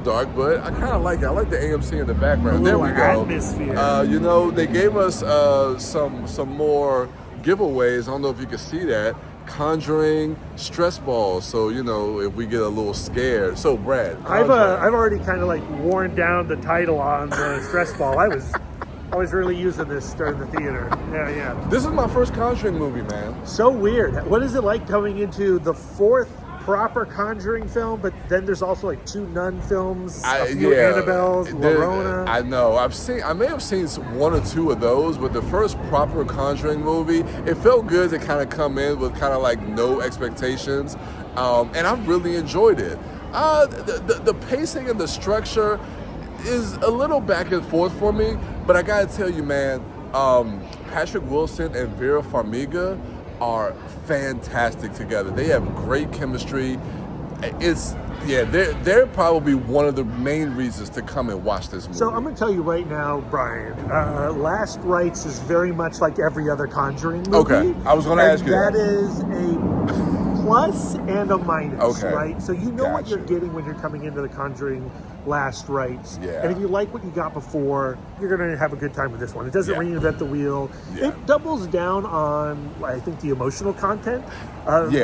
dark, but I kind of like it. I like the AMC in the background. There we go. Atmosphere. They gave us some more giveaways. I don't know if you can see that. Conjuring stress balls. So, if we get a little scared. So, Brad, I've already kind of like worn down the title on the stress ball. I was really using this during the theater. Yeah. This is my first Conjuring movie, man. So weird. What is it like coming into the fourth proper Conjuring film, but then there's also like 2 Nun films, a few Annabelles, La Llorona. I know. I may have seen 1 or 2 of those, but the first proper Conjuring movie, it felt good to kind of come in with kind of like no expectations, and I really enjoyed it. The pacing and the structure is a little back and forth for me, but I gotta tell you, man, Patrick Wilson and Vera Farmiga are fantastic together. They have great chemistry. They're probably one of the main reasons to come and watch this movie. So I'm going to tell you right now, Bryan, Last Rites is very much like every other Conjuring movie. Okay, I was going to ask you that. That is a plus and a minus, okay. Right? So you know what you're getting when you're coming into the Conjuring Last Rites. Yeah. And if you like what you got before, you're going to have a good time with this one. It doesn't reinvent the wheel. Yeah. It doubles down on, I think, the emotional content.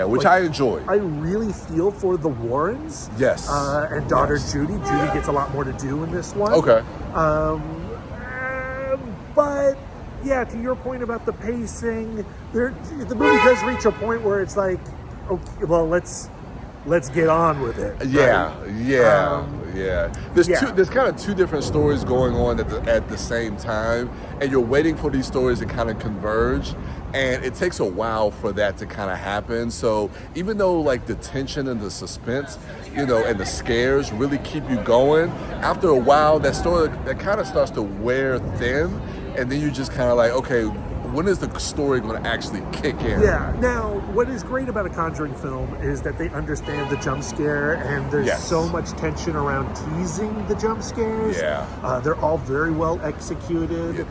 Which I enjoy. I really feel for the Warrens. Yes. And daughter Judy. Judy gets a lot more to do in this one. Okay. But yeah, to your point about the pacing, the movie does reach a point where it's like, okay, well, let's get on with it. Yeah, right? yeah. There's kind of 2 different stories going on at the same time, and you're waiting for these stories to kind of converge, and it takes a while for that to kind of happen. So even though like the tension and the suspense, and the scares really keep you going, after a while that story that kind of starts to wear thin, and then you just kind of like, okay, when is the story going to actually kick in? Yeah. Now, what is great about a Conjuring film is that they understand the jump scare, and there's so much tension around teasing the jump scares. Yeah. They're all very well executed.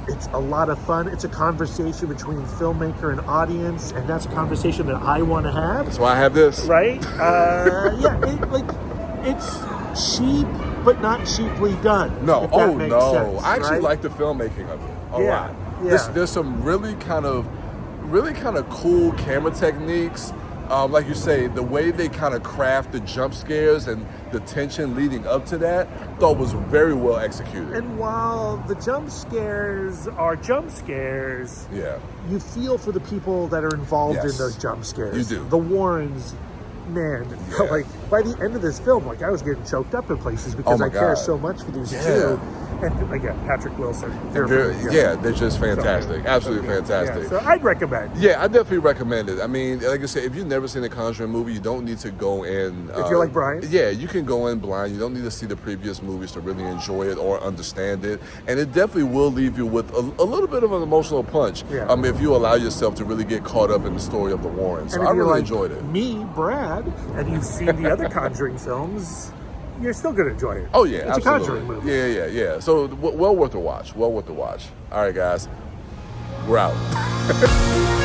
It's a lot of fun. It's a conversation between filmmaker and audience, and that's a conversation that I want to have. That's why I have this. Right? It's cheap, but not cheaply done. No. That makes sense, I actually right? like the filmmaking of it a lot. Yeah. There's some really kind of cool camera techniques. Like you say, the way they kind of craft the jump scares and the tension leading up to that, thought was very well executed. And while the jump scares are jump scares, you feel for the people that are involved in those jump scares. You do. The Warrens, man, like by the end of this film, like I was getting choked up in places because I care so much for these 2. And again, Patrick Wilson. They're just fantastic. Absolutely fantastic. Yeah, so I'd recommend. Yeah, I definitely recommend it. I mean, like I said, if you've never seen a Conjuring movie, you don't need to go in. If you're like Bryan? Yeah, you can go in blind. You don't need to see the previous movies to really enjoy it or understand it. And it definitely will leave you with a little bit of an emotional punch if you allow yourself to really get caught up in the story of the Warrens. So I really enjoyed it. Me, Brad, and you've seen the other Conjuring films, you're still going to enjoy it. Oh, yeah, it's absolutely. a Conjuring movie. Yeah. So, well worth a watch. All right, guys. We're out.